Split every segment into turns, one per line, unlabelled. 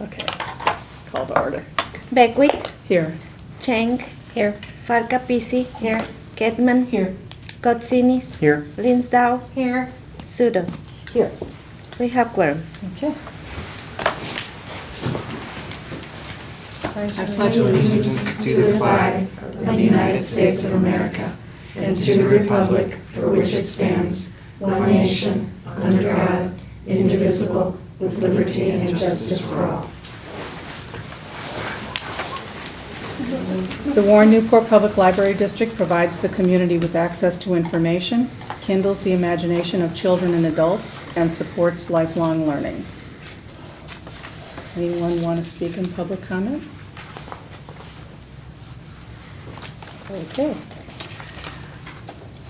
Okay. Call to order.
Beckwith,
Here.
Cheng,
Here.
Farkapisi,
Here.
Ketman,
Here.
Kotsinis,
Here.
Linsdau,
Here.
Sudo.
Here.
We have quorum.
Okay.
I
pledge allegiance to the flag of the United States of America and to the republic for which it stands, one nation, under God, indivisible, with liberty and justice for all.
The Warren-Newport Public Library District provides the community with access to information, kindles the imagination of children and adults, and supports lifelong learning. Anyone want to speak in public comment? Okay.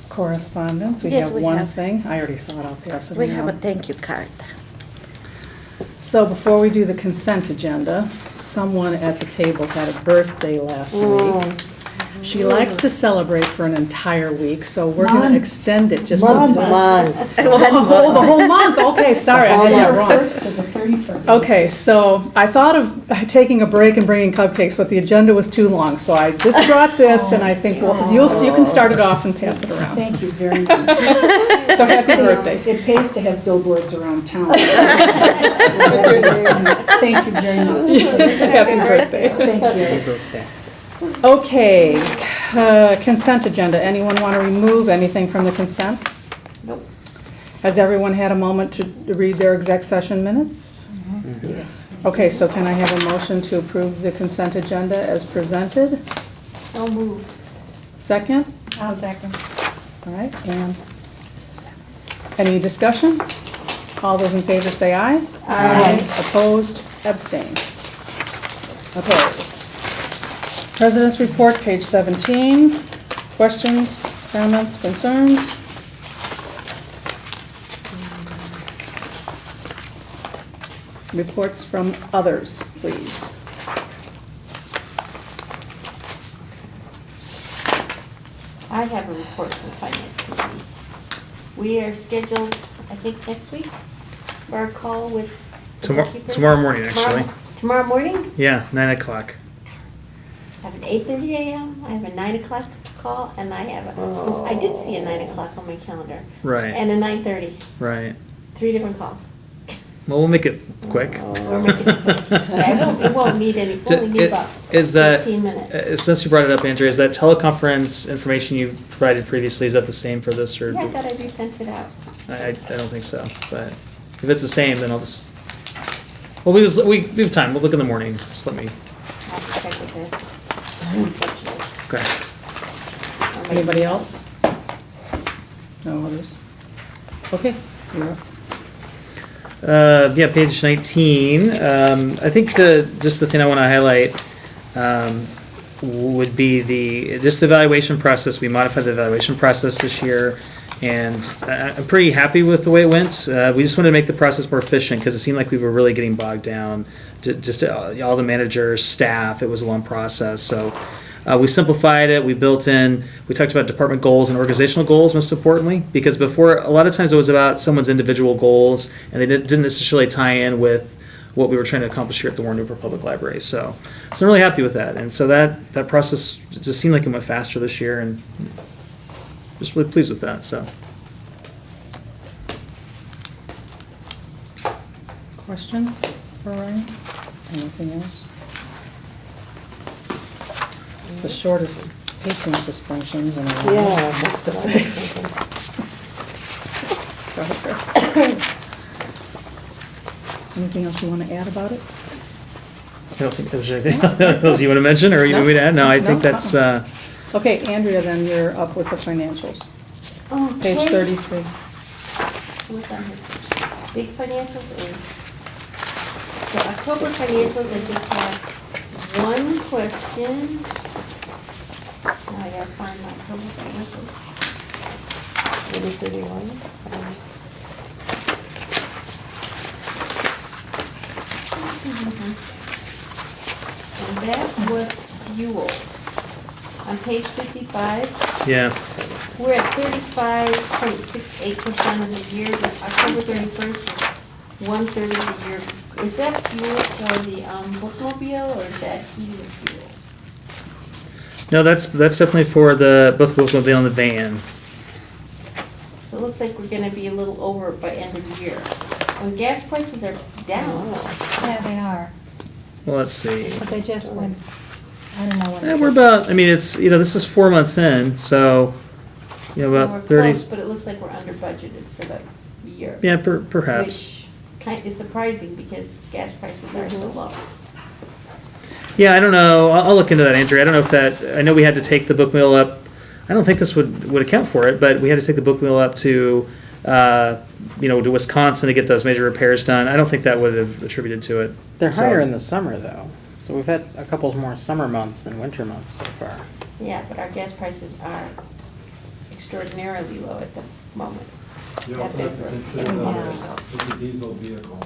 Correspondence, we
Yes,
have
we
one
have.
thing. I already saw it, I'll pass it
We
around.
have a thank you card.
So before we do the consent agenda, someone at the table had a birthday last week. She likes to celebrate for an entire week, so we're going to
Month.
extend it just a
Month.
Oh, the whole month, okay, sorry, I had that wrong.
1st to the 31st.
Okay, so I thought of taking a break and bringing cupcakes, but the agenda was too long, so I just brought this, and I think you can start it off and pass it around.
Thank you very much.
So happy birthday.
It pays to have billboards around town. Thank you very much.
Happy birthday.
Thank you.
Okay, consent agenda. Anyone want to remove anything from the consent?
Nope.
Has everyone had a moment to read their exec session minutes?
Yes.
Okay, so can I have a motion to approve the consent agenda as presented?
So moved.
Second?
I'll second.
All right, and any discussion? All those in favor say aye. Aye. Opposed, abstained. Okay. President's report, page 17. Questions, comments, concerns? Reports from others, please.
I have a report from the Finance Committee. We are scheduled, I think, next week for our call with the bookkeeper.
Tomorrow morning, actually.
Tomorrow morning?
Yeah, 9 o'clock.
I have an 8:30 a.m., I have a 9 o'clock call, and I have a, I did see a 9 o'clock on my calendar.
Right.
And a 9:30,
Right.
3 different calls.
Well, we'll make it quick.
We're making it quick. Yeah, it won't need any, we'll only need about
Is that,
15 minutes.
since you brought it up, Andrea, is that teleconference information you provided previously, is that the same for this, or?
Yeah, I thought I resent it out.
I don't think so, but if it's the same, then I'll just, well, we have time, we'll look in the morning, just let me,
I'll check with the receptionist.
okay.
I'll make-
Anybody else? No others? Okay, you're up.
Yeah, page 19. I think just the thing I want to highlight would be the evaluation process. We modified the evaluation process this year, and I'm pretty happy with the way it went. We just wanted to make the process more efficient because it seemed like we were really getting bogged down. Just all the managers, staff. It was a long process, so. We simplified it, we talked about department goals and organizational goals most importantly, because before, a lot of times it was about someone's individual goals, and they didn't necessarily tie in with what we were trying to accomplish here at the Warren-Newport Public Library. So I'm really happy with that, and so that process just seemed like it went faster this year, and just really pleased with that, so.
Questions for Ryan? Anything else? It's the shortest patron suspensions in a while.
Yeah,
I have to say. Go ahead, Chris. Anything else you want to add about it?
I don't think there's anything else you want to mention, or you want me to add? No, I think
No?
that's,
Okay, Andrea, then you're up with the financials. Page
Okay.
33.
So what's on here first? Big financials or? So October financials, I just have one question. Now I gotta find my October financials. 31. And that was fuel. On page 55,
yeah,
we're at 35.68% of the year, but October 31st was 130 a year. Is that fuel for the bookmobile, or is that heating fuel?
No, that's definitely for the both bookmobile and the van.
So it looks like we're gonna be a little over by end of the year. When gas prices are down.
Yeah, they are,
Well, let's see.
but they just went, I don't know what.
We're about. I mean, it's this is 4 months in, so
We're
about 30.
close, but it looks like we're under budgeted for the year.
Yeah, perhaps.
Which kind is surprising because gas prices are so low.
Yeah, I don't know. I'll look into that, Andrea. I don't know if that. I know we had to take the book mill up. I don't think this would account for it, but we had to take the book mill up to, to Wisconsin to get those major repairs done. I don't think that would have attributed to it.
They're
So-
higher in the summer though, so we've had a couple more summer months than winter months so far.
Yeah, but our gas prices are extraordinarily low at the moment.
You also have to consider that it's a diesel vehicle,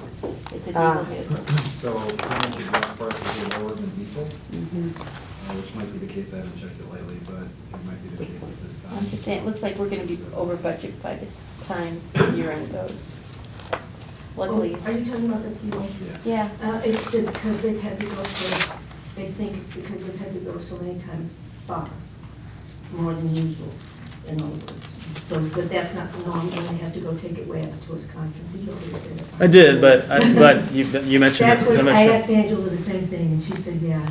It's a diesel vehicle.
so some of the gas prices are lower than diesel, which might be the case, I haven't checked it lately, but it might be the case at this time.
I'm just saying, it looks like we're gonna be over budget by the time year end goes. Luckily,
Are you talking about the fuel?
Yeah.
yeah,
It's because they've had to go through, they think it's because they've had to go so many times far, more than usual, in other words. So, but that's not the norm, and they have to go take it way up to Wisconsin. Did you already say that?
I did, but you mentioned
That's
it.
what,
so
I
much-
asked Angela the same thing, and she said, yeah.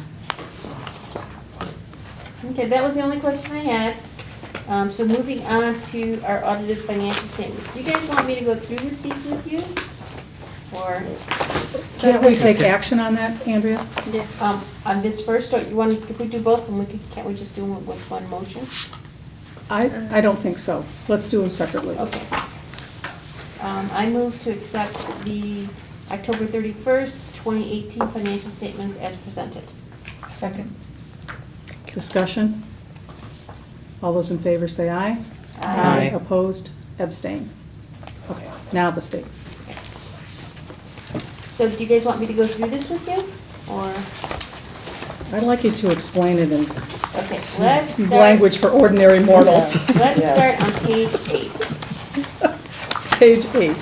okay, that was the only question I had. So moving on to our audited financial statements. Do you guys want me to go through with these with you? Or,
Can't we take action on that, Andrea?
on this first, or you want, if we do both, then can't we just do them with one motion?
I don't think so. Let's do them separately.
Okay. I move to accept the October 31st, 2018 financial statements as presented.
Second.
Discussion? All those in favor say aye.
Aye.
Opposed? Abstain. Okay, now the statement.
So do you guys want me to go through this with you, or,
I'd like you to explain it in
okay, let's start.
language for ordinary mortals.
Let's start on page 8.
Page 8.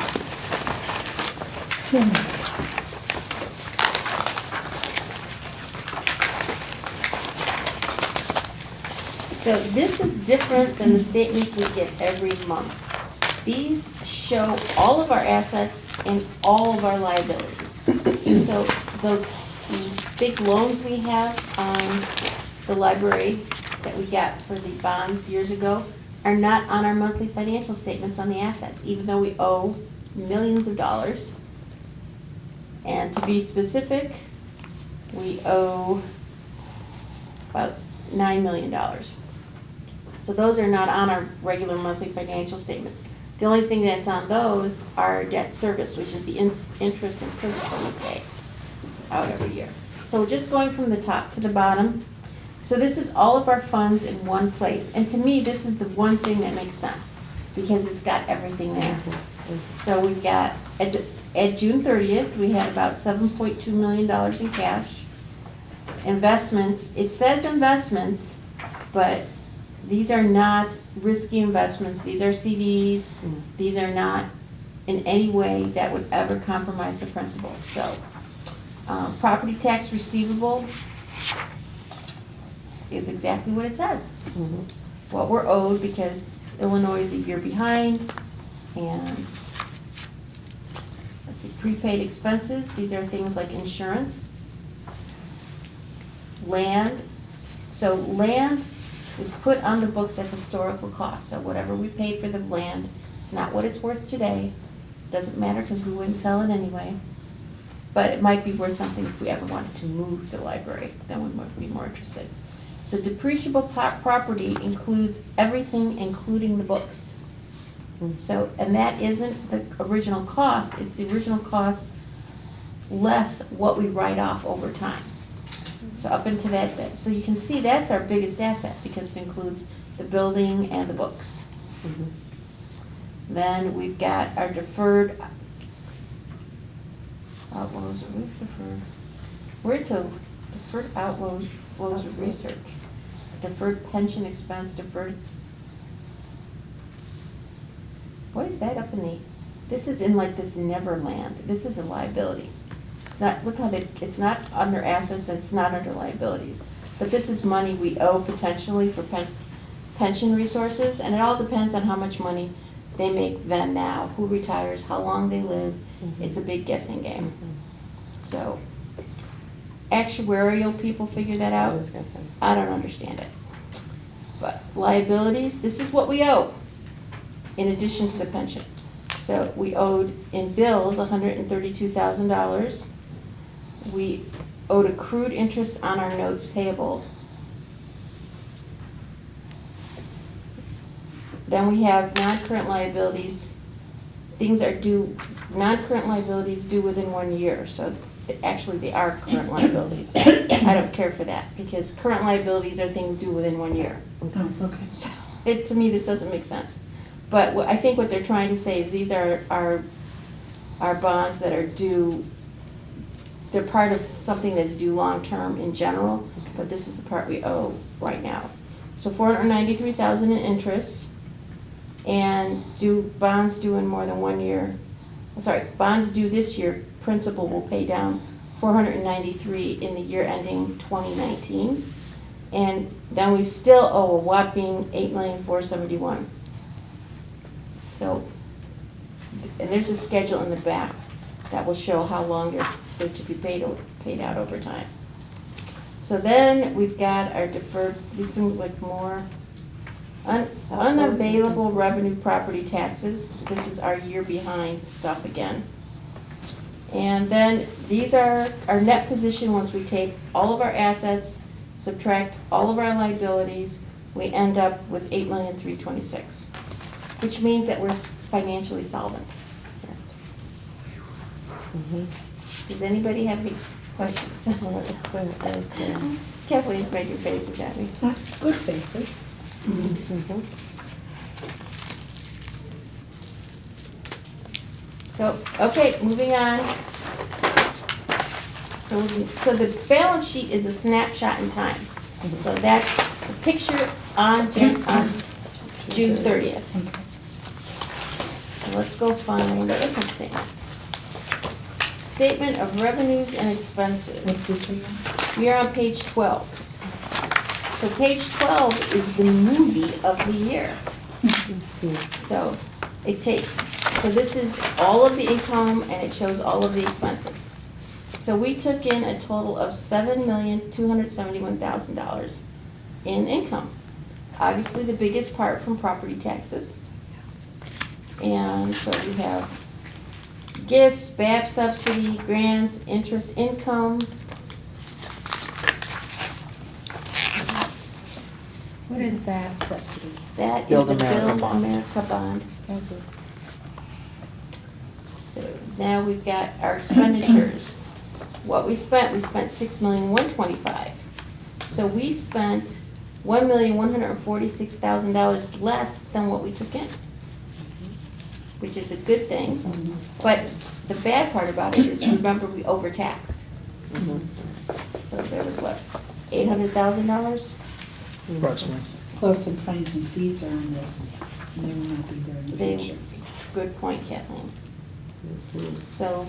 So this is different than the statements we get every month. These show all of our assets and all of our liabilities. So the big loans we have on the library that we got for the bonds years ago are not on our monthly financial statements on the assets, even though we owe millions of dollars. And to be specific, we owe about $9 million. So those are not on our regular monthly financial statements. The only thing that's on those are debt service, which is the interest and principal we pay out every year. So just going from the top to the bottom, so this is all of our funds in one place. And to me, this is the one thing that makes sense, because it's got everything there. So we've got, at June 30th, we had about $7.2 million in cash. Investments, it says investments, but these are not risky investments. These are CDs. These are not in any way that would ever compromise the principal. So, property tax receivable is exactly what it says. What we're owed, because Illinois is a year behind, and let's see, prepaid expenses. These are things like insurance, land. So land is put on the books at historical cost. So whatever we pay for the land, it's not what it's worth today. Doesn't matter because we wouldn't sell it anyway. But it might be worth something if we ever wanted to move the library, then we might be more interested. So depreciable property includes everything, including the books. So, and that isn't the original cost, it's the original cost less what we write off over time. So up into that, so you can see that's our biggest asset, because it includes the building and the books. Then we've got our deferred outflows, or we've deferred, we're to deferred outflows of research, deferred pension expense, deferred, what is that up in the This is in like this neverland. This is a liability. It's not, look how they, it's not under assets and it's not under liabilities. But this is money we owe potentially for pension resources, and it all depends on how much money they make then now, who retires, how long they live. It's a big guessing game. So, actuarial people figure that out. I don't understand it. But liabilities, this is what we owe, in addition to the pension. So we owed in bills $132,000. We owed accrued interest on our notes payable. Then we have non-current liabilities. Things are due, non-current liabilities due within 1 year, so actually they are current liabilities. I don't care for that, because current liabilities are things due within 1 year.
Oh, okay.
So, to me, this doesn't make sense. But I think what they're trying to say is these are bonds that are due, they're part of something that's due long-term in general, but this is the part we owe right now. So $493,000 in interest, and bonds due in more than 1 year, bonds due this year, principal will pay down $493 in the year ending 2019. And then we still owe a whopping $8,471,000. So, and there's a schedule in the back that will show how long they're to be paid out over time. So then we've got our deferred, this seems like more unavailable revenue property taxes. This is our year behind stuff again. And then these are our net position once we take all of our assets, subtract all of our liabilities, we end up with $8,326,000, which means that we're financially solvent. Does anybody have any questions? Kathleen's making faces at me.
Good faces.
So, okay, moving on. So the balance sheet is a snapshot in time. So that's the picture on June 30th. So let's go find the income statement. Statement of revenues and expenses. We are on page 12. So page 12 is the movie of the year. So this is all of the income and it shows all of the expenses. So we took in a total of $7,271,000 in income. Obviously, the biggest part from property taxes. And so we have gifts, BAP subsidy, grants, interest income.
What is BAP subsidy?
That is
Build
the
America
Build
bond.
America bond. So now we've got our expenditures. What we spent $6,125,000. So we spent $1,146,000 less than what we took in, which is a good thing. But the bad part about it is, remember, we overtaxed. So there was what, $800,000?
Approximately.
Plus some fines and fees are on this, and they will not be there in the future.
Good point, Kathleen. So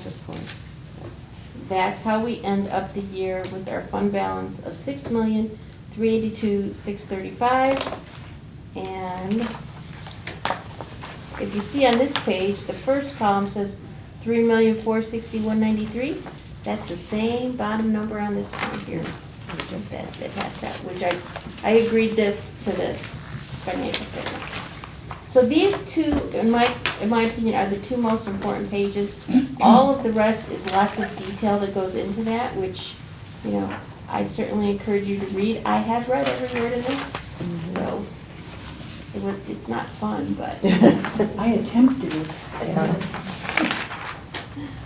that's how we end up the year with our fund balance of $6,382,635. And if you see on this page, the first column says $3,461,093. That's the same bottom number on this one here. Just that has that, which I agreed to this financial statement. So these two, in my opinion, are the two most important pages. All of the rest is lots of detail that goes into that, which, I certainly encourage you to read. I have read every word in this, so it's not fun, but.
I attempted it.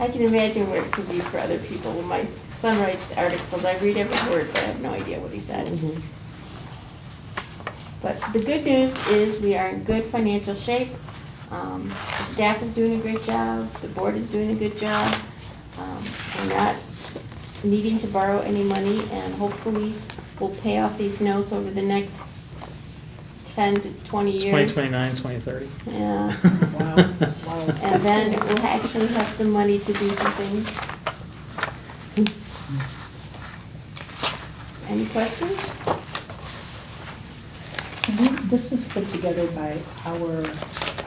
I can imagine where it could be for other people. When my son writes articles, I read every word, but I have no idea what he said. But the good news is we are in good financial shape. The staff is doing a great job. The board is doing a good job. We're not needing to borrow any money, and hopefully we'll pay off these notes over the next 10 to 20 years.
2029, 2030.
Yeah.
Wow.
And then we'll actually have some money to do some things. Any questions?
This is put together by our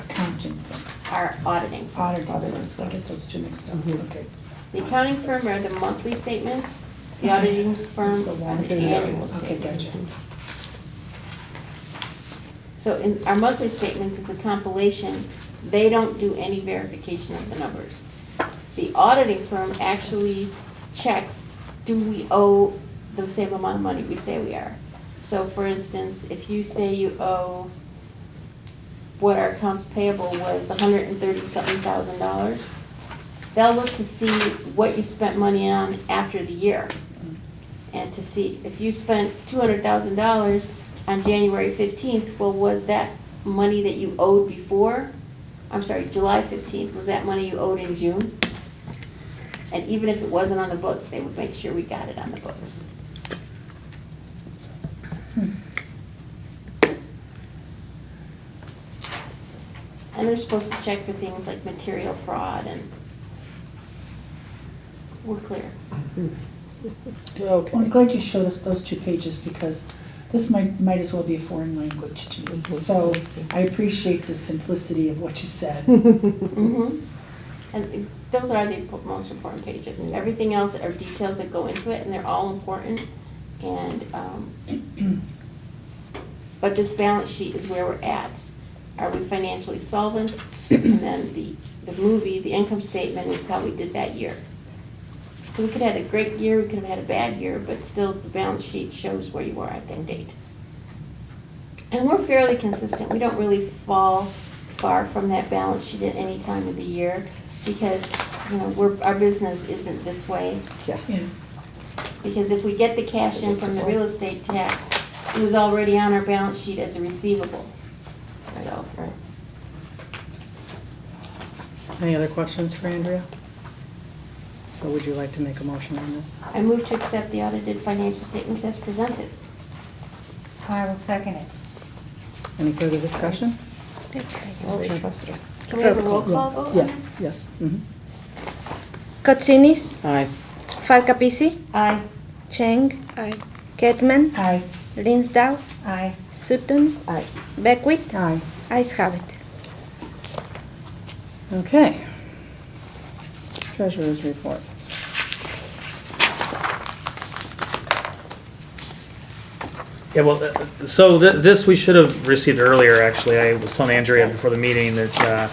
accounting firm,
Our auditing.
auditing firm. I get those two mixed up, okay.
The accounting firm are the monthly statements, the auditing firm are the annual
Okay,
statements.
gotcha.
So in our monthly statements is a compilation, they don't do any verification of the numbers. The auditing firm actually checks, do we owe the same amount of money we say we are? So for instance, if you say you owe, what our accounts payable was $130-something thousand, they'll look to see what you spent money on after the year. And to see, if you spent $200,000 on January 15th, well, was that money that you owed before? I'm sorry, July 15th, was that money you owed in June? And even if it wasn't on the books, they would make sure we got it on the books. And they're supposed to check for things like material fraud, and we're clear.
Well, I'm glad you showed us those 2 pages because this might as well be a foreign language to me. So I appreciate the simplicity of what you said.
Mhm. And those are the most important pages. Everything else are details that go into it, and they're all important. And, but this balance sheet is where we're at. Are we financially solvent? And then the movie, the income statement is how we did that year. So we could have had a great year, we could have had a bad year, but still the balance sheet shows where you are at that date. And we're fairly consistent. We don't really fall far from that balance sheet at any time of the year because, you know, our business isn't this way.
Yeah.
Because if we get the cash in from the real estate tax, it was already on our balance sheet as a receivable. So,
Any other questions for Andrea? So would you like to make a motion on this?
I move to accept the audited financial statements as presented.
I will second it.
Any further discussion?
Can we have a roll call vote on
Yeah,
this?
yes. Mhm.
Kotsinis,
Aye.
Farkapisi,
Aye.
Cheng, Ketman,
Aye.
Linsdau,
Aye.
Sutton, Beckwith,
Aye.
ayes have it.
Okay. Treasurer's report.
Yeah, well, so this we should have received earlier, actually. I was telling Andrea before the meeting that I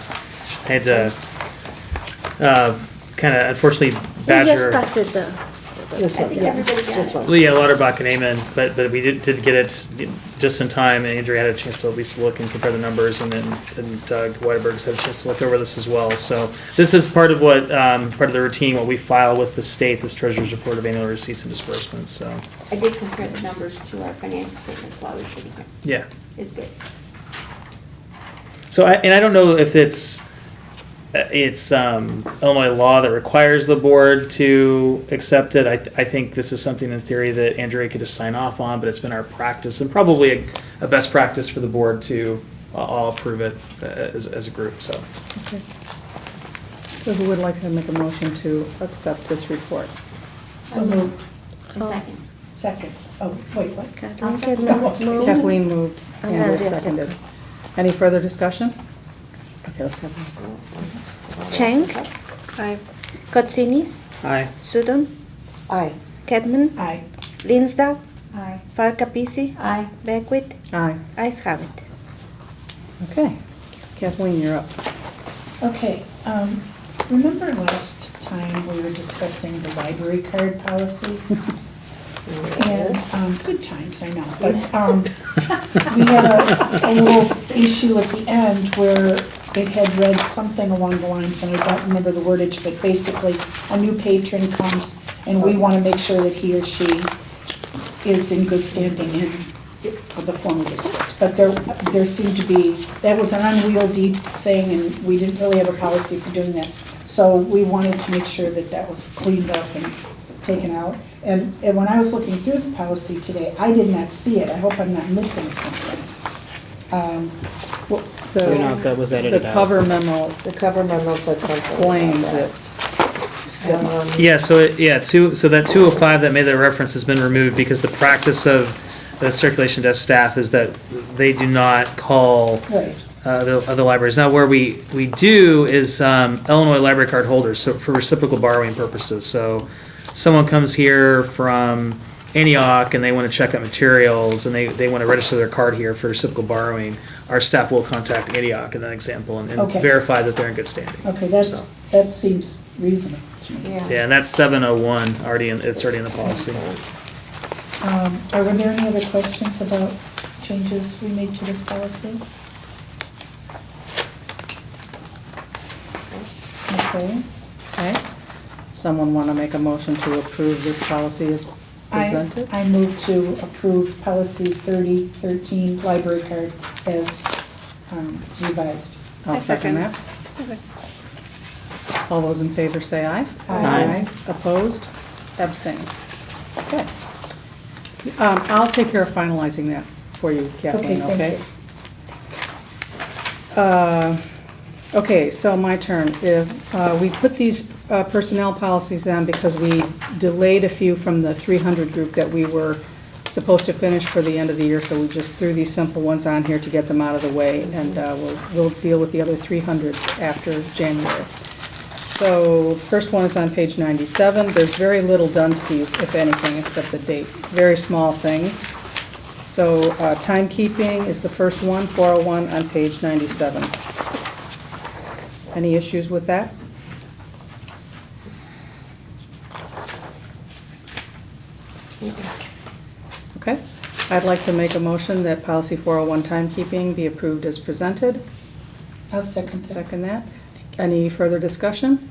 had to kind of unfortunately
We
badger.
just passed it.
I think everybody got it.
Well, yeah, Lauterbach and Amen, but we did get it just in time, and Andrea had a chance to at least look and compare the numbers, and then Doug Weidberg's had a chance to look over this as well. So this is part of what, part of the routine, what we file with the state, this treasurer's report of annual receipts and disbursements, so,
I did compare the numbers to our financial statements while I was sitting here.
yeah.
It's good.
So, I don't know if it's Illinois law that requires the board to accept it. I think this is something in theory that Andrea could just sign off on, but it's been our practice and probably a best practice for the board to all approve it as a group, so.
Okay. So who would like to make a motion to accept this report?
So moved.
A second.
Second. Oh, wait, what?
Kathleen
second.
Kedman moved.
Kathleen moved,
And
Andrea
Andrea
seconded. Any further discussion? Okay, let's have one.
Cheng, Kotsinis,
Aye.
Sutton, Kedman,
Aye.
Linsdau,
Aye.
Farkapisi,
Aye.
Beckwith,
Aye.
ayes have it.
Okay. Kathleen, you're up.
Okay, remember last time we were discussing the library card policy? And, good times, I know, but, we had a little issue at the end where it had read something along the lines, and I don't remember the wordage, but basically, a new patron comes, and we want to make sure that he or she is in good standing in the former district. But there seemed to be, that was an unwieldy thing, and we didn't really have a policy for doing that. So we wanted to make sure that that was cleaned up and taken out. And when I was looking through the policy today, I did not see it. I hope I'm not missing something.
You know, that was edited
The
out.
cover memo
The cover memo said something
explains
about
it.
that.
Yeah, so, so that 205 that made that reference has been removed because the practice of the circulation desk staff is that they do not call
Right.
other libraries. Now, where we do is Illinois library card holders, so for reciprocal borrowing purposes. So someone comes here from Antioch and they want to check out materials and they want to register their card here for reciprocal borrowing, our staff will contact Antioch in that example and
Okay.
verify that they're in good standing.
Okay,
So,
that seems reasonable to me.
yeah, and that's 701, it's already in the policy.
Are there any other questions about changes we made to this policy? Okay.
Okay. Someone want to make a motion to approve this policy as presented?
I move to approve policy 3013, library card, as revised.
I'll second that. All those in favor say aye.
Aye.
Opposed? Abstained. Okay. I'll take care of finalizing that for you, Kathleen,
Okay,
okay?
thank you.
Okay, so my turn. If we put these personnel policies on because we delayed a few from the 300 group that we were supposed to finish for the end of the year, so we just threw these simple ones on here to get them out of the way, and we'll deal with the other 300s after January. So, first one is on page 97. There's very little done to these, if anything, except the date. Very small things. So, timekeeping is the first one, 401 on page 97. Any issues with that? Okay. I'd like to make a motion that policy 401 timekeeping be approved as presented.
I'll second that.
Second that. Any further discussion?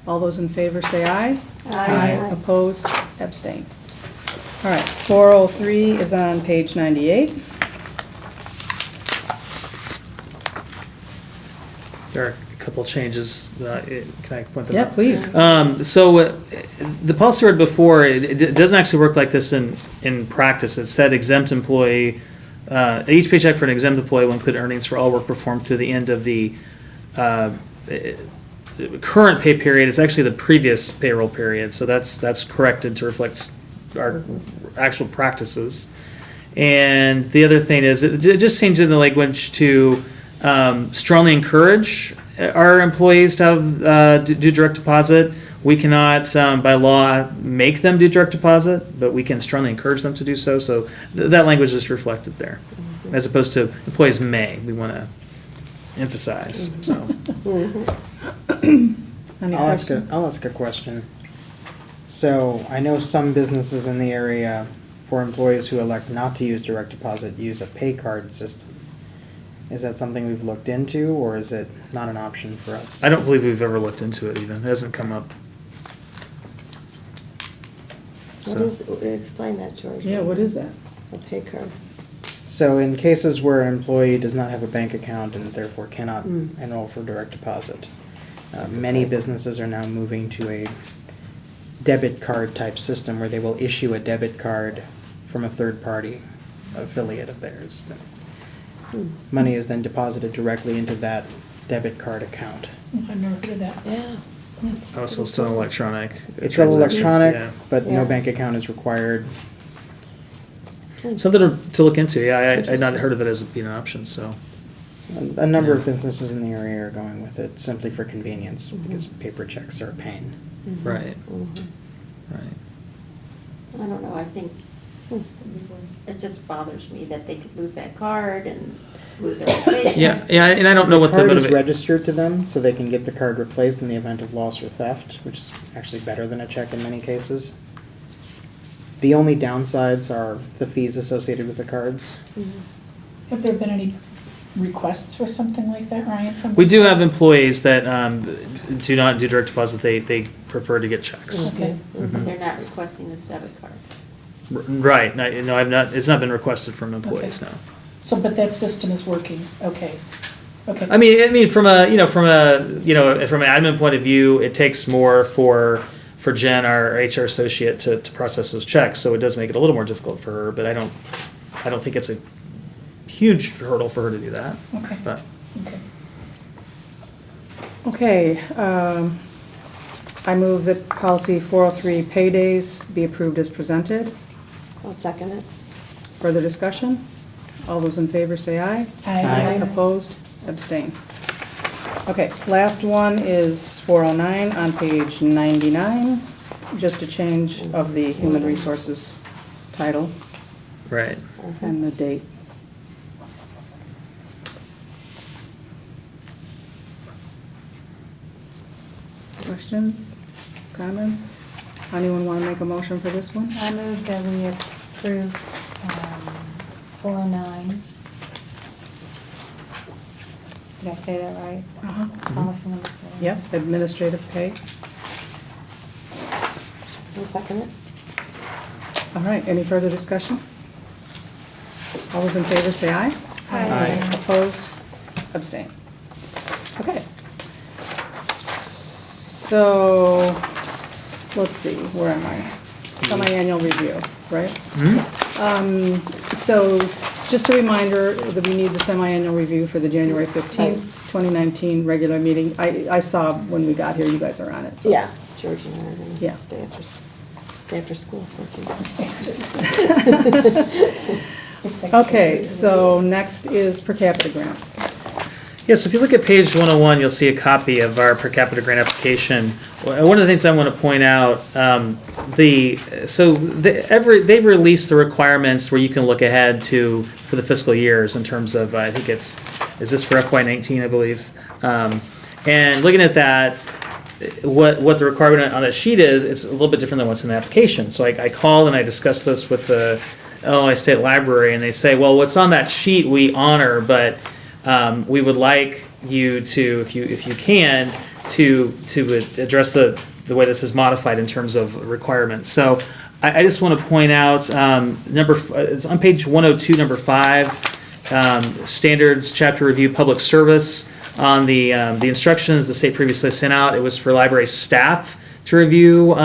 All those in favor say aye.
Aye.
Opposed? Abstain. All right, 403 is on page 98.
There are a couple changes, can I point them
Yeah,
out?
please.
The policy read before, it doesn't actually work like this in practice. It said exempt employee, each paycheck for an exempt employee will include earnings for all work performed through the end of the current pay period. It's actually the previous payroll period, so that's corrected to reflect our actual practices. And the other thing is, it just changed the language to strongly encourage our employees to have do direct deposit. We cannot, by law, make them do direct deposit, but we can strongly encourage them to do so. So that language is reflected there, as opposed to employees may. We want to emphasize. So
Any
I'll ask
questions?
a question. So I know some businesses in the area, for employees who elect not to use direct deposit, use a pay card system. Is that something we've looked into, or is it not an option for us?
I don't believe we've ever looked into it even. It hasn't come up.
What is, explain that, George.
Yeah, what is that?
A pay card.
So in cases where an employee does not have a bank account and therefore cannot enroll for direct deposit, many businesses are now moving to a debit card type system where they will issue a debit card from a third party affiliate of theirs. Money is then deposited directly into that debit card account.
I've never heard of that.
Yeah.
Oh, so it's still electronic.
It's still electronic,
Yeah.
but
Yeah.
no bank account is required.
Something to look into. Yeah, I'd not heard of it as being an option, so.
A number of businesses in the area are going with it simply for convenience, because paper checks are a pain.
Right,
Mhm.
right.
I don't know, I think it just bothers me that they could lose that card and lose their information.
Yeah, and I don't know what the
card is
motivation.
registered to them, so they can get the card replaced in the event of loss or theft, which is actually better than a check in many cases. The only downsides are the fees associated with the cards.
Have there been any requests for something like that, Ryan, from
We
the
do
staff?
have employees that do not do direct deposit. They prefer to get checks.
Okay.
They're not requesting this debit card.
Right. No, I've not. It's not been requested from employees.
Okay.
No.
So, but that system is working, okay. Okay.
I mean, from an admin point of view, it takes more for Jen, our HR associate, to process those checks. So it does make it a little more difficult for her. But I don't think it's a huge hurdle for her to do that.
Okay.
But
Okay.
Okay, I move that policy 403 paydays be approved as presented.
I'll second it.
Further discussion? All those in favor say aye.
Aye.
Opposed? Abstain. Okay, last one is 409 on page 99, just a change of the human resources title
Right.
and the date. Questions, comments? Anyone want to make a motion for this one?
I move that we approve 409. Did I say that right?
Uh-huh.
Policy number 409.
Yep, administrative pay.
I'll second it.
All right, any further discussion? All those in favor say aye.
Aye.
Opposed? Abstain. Okay. So, let's see, where am I? Semi-annual review, right? So, just a reminder that we need the semi-annual review for the January 15th, 2019 regular meeting. I saw when we got here, you guys are on it, so.
Yeah, George and I are gonna
Yeah.
stay after school for a few.
It's like-
Okay, so next is per capita grant.
Yes, if you look at page 101, you'll see a copy of our per capita grant application. One of the things I want to point out, they've released the requirements where you can look ahead for the fiscal years in terms of, I think is this for FY19, I believe? And looking at that, what the requirement on that sheet is, it's a little bit different than what's in the application. So I called and I discussed this with the Illinois State Library, and they say, well, what's on that sheet we honor, but we would like you to, if you can, to address the way this is modified in terms of requirements. So I just want to point out it's on page 102, number 5, standards chapter review public service. On the instructions the state previously sent out, it was for library staff to review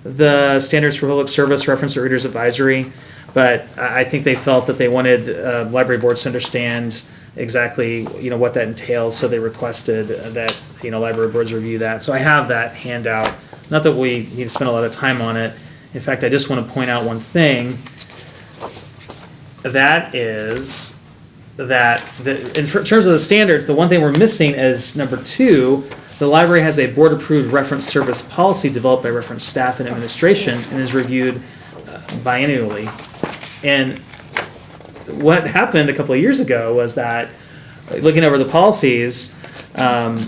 the standards for public service reference to readers advisory. But I think they felt that they wanted library boards to understand exactly what that entails, so they requested that library boards review that. So I have that handout. Not that we need to spend a lot of time on it. In fact, I just want to point out one thing. That is that in terms of the standards, the one thing we're missing is number 2. The library has a board-approved reference service policy developed by reference staff and administration and is reviewed biannually. And what happened a couple of years ago was that, looking over the policies, I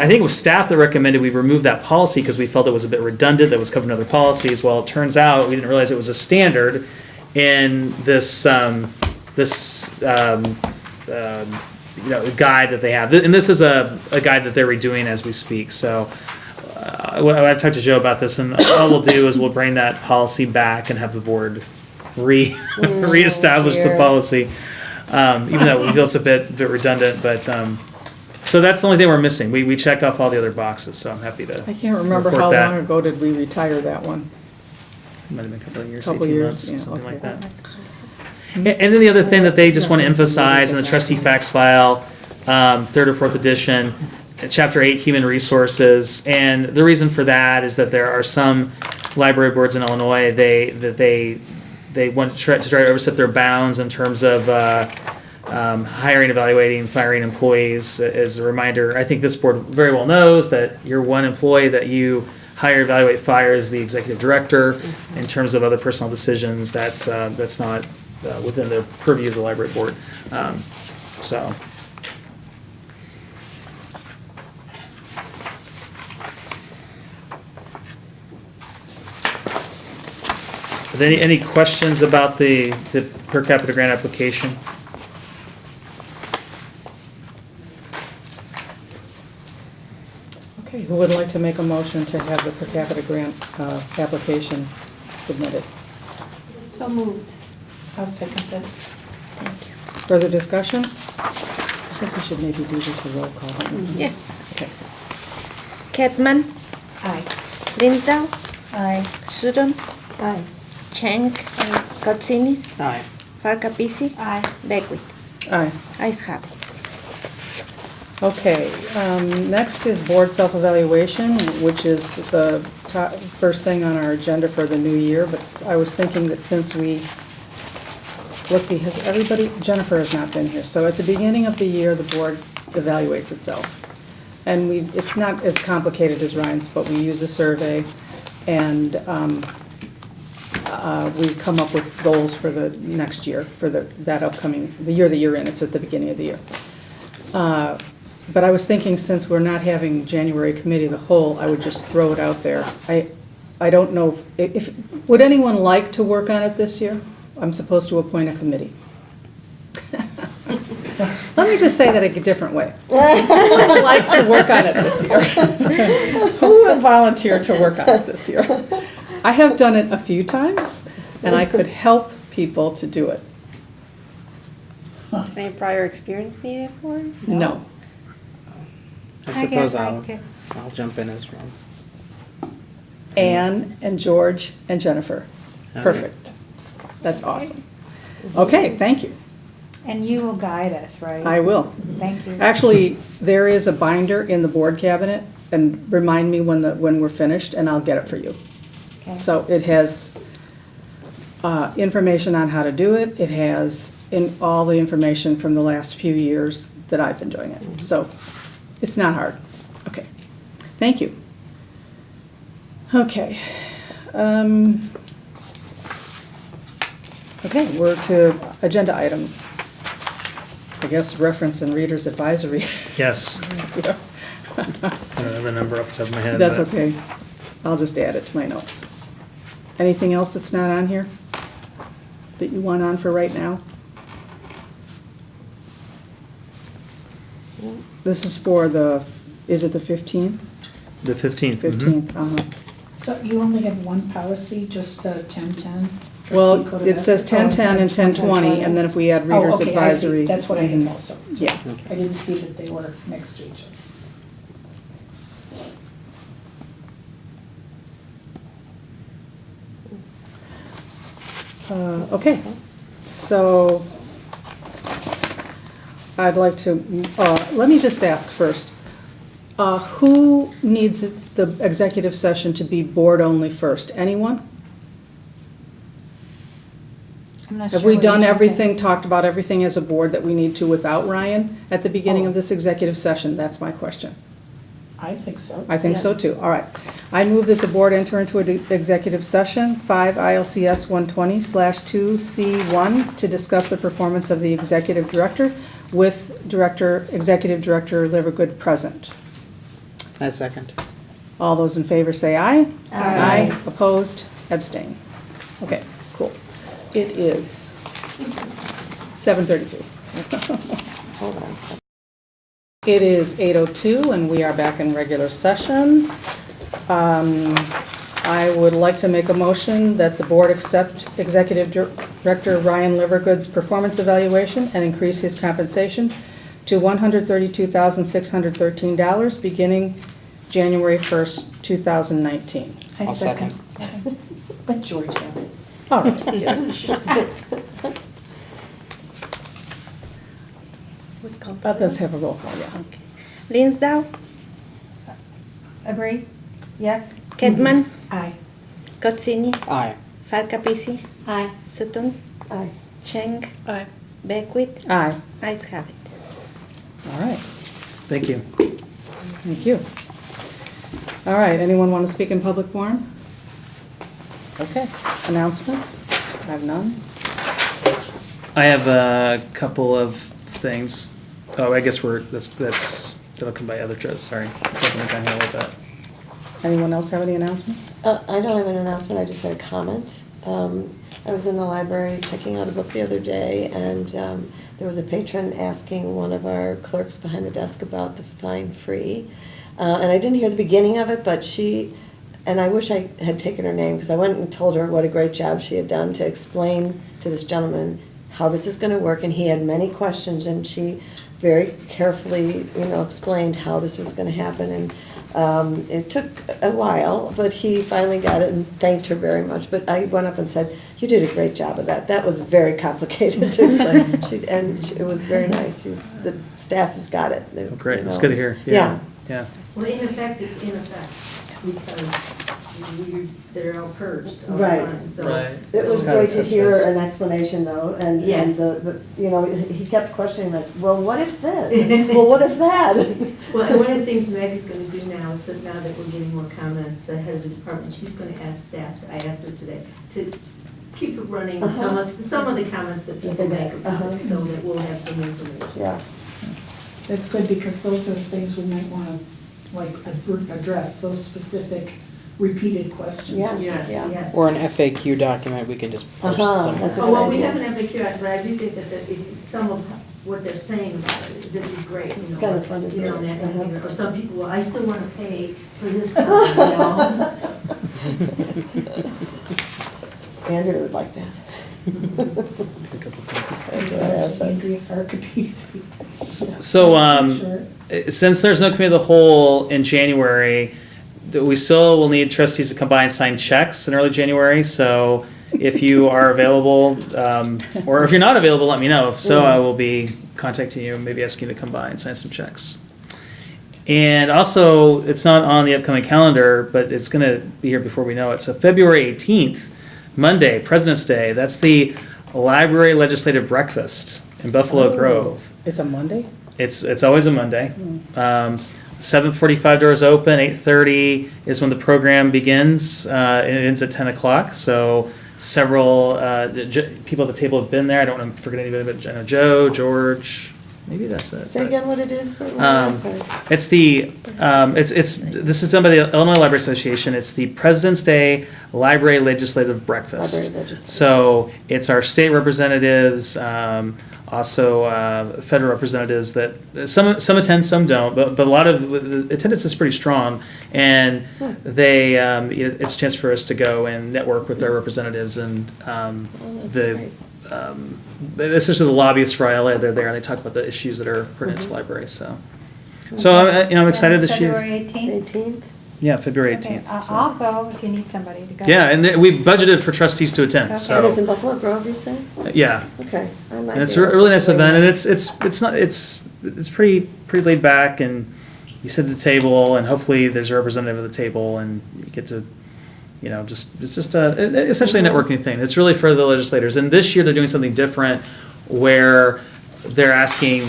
think it was staff that recommended we remove that policy because we felt it was a bit redundant, that was covered in other policies. Well, it turns out we didn't realize it was a standard in this guide that they have. And this is a guide that they're redoing as we speak. So I've talked to Joe about this, and all we'll do is we'll bring that policy back and have the board reestablish the policy, even though we feel it's a bit redundant. But so that's the only thing we're missing. We check off all the other boxes, so I'm happy to.
I can't remember
report
how
that.
long ago did we retire that one?
Might have been a couple of years,
Couple
18
years,
months,
yeah,
something
okay.
like that. And then the other thing that they just want to emphasize in the trustee facts file, 3rd or 4th edition, Chapter 8, Human Resources, and the reason for that is that there are some library boards in Illinois they want to try to overstep their bounds in terms of hiring, evaluating, firing employees. As a reminder, I think this board very well knows that your one employee that you hire, evaluate, fire is the executive director. In terms of other personal decisions, that's not within the purview of the library board. So. Are there any questions about the per capita grant application?
Okay, who would like to make a motion to have the per capita grant application submitted?
So moved.
I'll second that.
Further discussion? I think we should maybe do this a roll call. don't we?
Yes.
Okay, so
Ketman,
Aye.
Linsdau,
Aye.
Sutton,
Aye.
Cheng, Katsinis,
Aye.
Farkapisi,
Aye.
Beckwith.
aye.
Ayes have it.
Okay, next is board self-evaluation, which is the first thing on our agenda for the new year, but I was thinking that since let's see, has everybody, Jennifer has not been here, so at the beginning of the year, the board evaluates itself. And it's not as complicated as Ryan's, but we use a survey, and we come up with goals for the next year, for the year that you're in, it's at the beginning of the year. But I was thinking, since we're not having January committee of the whole, I would just throw it out there. I don't know if would anyone like to work on it this year? I'm supposed to appoint a committee. Let me just say that a different way. Who would like to work on it this year? Who will volunteer to work on it this year? I have done it a few times, and I could help people to do it.
Is any prior experience needed for it?
No.
I
I
suppose
guess I
I'll
could.
jump in as well.
Anne and George and Jennifer.
Okay.
Perfect. That's awesome. Okay, thank you.
And you will guide us, right?
I will.
Thank you.
Actually, there is a binder in the board cabinet, and remind me when we're finished, and I'll get it for you.
Okay.
So it has information on how to do it. It has all the information from the last few years that I've been doing it. So it's not hard. Okay. Thank you. Okay. Okay, we're to agenda items. I guess reference and reader's advisory.
Yes.
Yeah.
I don't know the number off the top of my head.
That's
but-
okay. I'll just add it to my notes. Anything else that's not on here that you want on for right now? This is for is it the 15th?
The 15th.
15th, uh-huh.
So you only have one policy, just the 1010?
Well, it says 1010 and 1020, and then if we add reader's
Oh, okay, I see.
advisory.
That's what I had also.
Yeah.
I didn't see that they were next to each other.
Okay, so I'd like to, let me just ask first. Who needs the executive session to be board-only first? Anyone?
I'm not
Have
sure
we
what
done
you're
everything, talked about everything as a board that we need to without Ryan at the beginning of
Oh.
this executive session? That's my question.
I think so.
I think so too. All right. I move that the board enter into an executive session, 5 ILCS 120/2C1, to discuss the performance of the executive director with Executive Director Livergood present.
I second.
All those in favor say aye.
Aye.
Opposed? Abstain. Okay, cool. It is 7:33.
Hold on a second.
It is 8:02 and we are back in regular session. I would like to make a motion that the board accept Executive Director Ryan Livergood's performance evaluation and increase his compensation to $132,613 beginning January 1st, 2019.
I
I'll second.
Let George have it.
All right. yeah. Let's have a roll call, yeah.
Linsdau,
Agree? Yes?
Kedman,
Aye.
Katsinis,
Aye.
Farkapisi,
Aye.
Sutton,
Aye.
Cheng,
Aye.
Beckwith,
Aye.
ayes have it.
All right.
Thank you.
Thank you. All right, anyone want to speak in public forum? Okay, announcements? I have none.
I have a couple of things. Oh, I guess that'll come by other trips, sorry. Jumping the gun here a little bit.
Anyone else have any announcements?
I don't have an announcement, I just had a comment. I was in the library checking out a book the other day, and there was a patron asking one of our clerks behind the desk about the fine free. And I didn't hear the beginning of it, but and I wish I had taken her name, because I went and told her what a great job she had done to explain to this gentleman how this is going to work, and he had many questions, and she very carefully, explained how this was going to happen. And It took a while, but he finally got it and thanked her very much. But I went up and said, "You did a great job of that. That was very complicated to explain." It was very nice. The staff has got it.
Oh, great,
You
that's
know.
good to hear.
Yeah.
Yeah.
Well, in effect, it's in effect, because they're all purged all the
Right.
time, so.
Right.
It was
Kind of
great to
test
hear
beds.
an explanation though, and
Yes.
he kept questioning like, well, what if this? Well, what if that?
Well, and one of the things Maggie's gonna do now is, that now that we're getting more comments, the head of the department, she's gonna ask staff, I asked her today, to keep it running, some of the comments that people make about it, so that we'll have some information.
Yeah,
That's good, because those are the things we might want to, like, address, those specific repeated questions.
Yes.
Yes,
Yeah.
yes.
Or an FAQ document we can just post somewhere.
that's a
Oh,
good
well, we
idea.
have an FAQ, but I do think that some of what they're saying about it, this is great, you
It's
know.
kind of fun to
You know,
hear.
that kind of- or some people, well, I still want to pay for this time, you know.
Andrew would like that.
A couple things.
Yes,
Angry if our could be easy.
So,
Sure.
since there's no committee of the whole in January, we still will need trustees to come by and sign checks in early January. So if you are available, or if you're not available, let me know. If so, I will be contacting you, maybe asking you to come by and sign some checks. And also, it's not on the upcoming calendar, but it's going to be here before we know it. So February 18th, Monday, President's Day, that's the Library Legislative Breakfast in Buffalo Grove.
It's a Monday?
It's always a Monday. 7:45 doors open. 8:30 is when the program begins. And it ends at 10 o'clock. So several people at the table have been there. I don't want to forget anybody, but I know Joe, George. Maybe that's it.
Say again what it is, I'm sorry.
It's the this is done by the Illinois Library Association. It's the President's Day Library Legislative Breakfast.
Library Legislative.
So it's our state representatives, also federal representatives that some attend, some don't, but a lot of the attendance is pretty strong, and they it's a chance for us to go and network with our representatives and
that's
the.
great.
Essentially the lobbyists for ILA, they're there and they talk about the issues that are pertinent to libraries, so. So, I'm excited this year.
February 18th?
18th?
Yeah, February
Okay,
18th. so.
I'll go if you need somebody to go.
Yeah, and we budgeted for trustees to attend,
Okay.
And it's
so,
in Buffalo Grove, you say?
yeah.
Okay. I might
And it's
be
a
able
really
to
nice
swing
event, and
that.
it's pretty laid back, and you sit at the table, and hopefully there's a representative at the table, and you get to, it's just essentially a networking thing. It's really for the legislators, and this year they're doing something different, where they're asking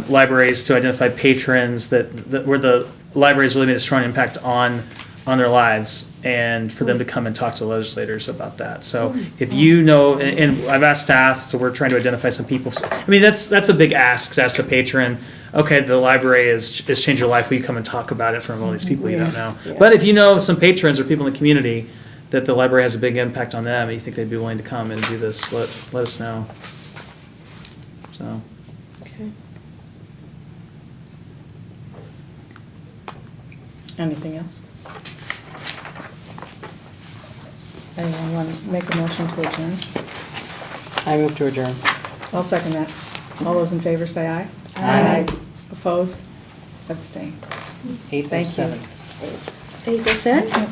libraries to identify patrons that where the libraries really made a strong impact on their lives, and for them to come and talk to legislators about that. So if you know, and I've asked staff, so we're trying to identify some people. I mean, that's a big ask to ask a patron. Okay, the library has changed your life. Will you come and talk about it in front of all these people you don't know?
Yeah.
But if you know some patrons or people in the community that the library has a big impact on them, and you think they'd be willing to come and do this, let us know. So.
Okay.
Anything else? Anyone want to make a motion to adjourn?
I move to adjourn.
I'll second that. All those in favor say aye.
Aye.
Opposed? Abstain.
8:07.
8%?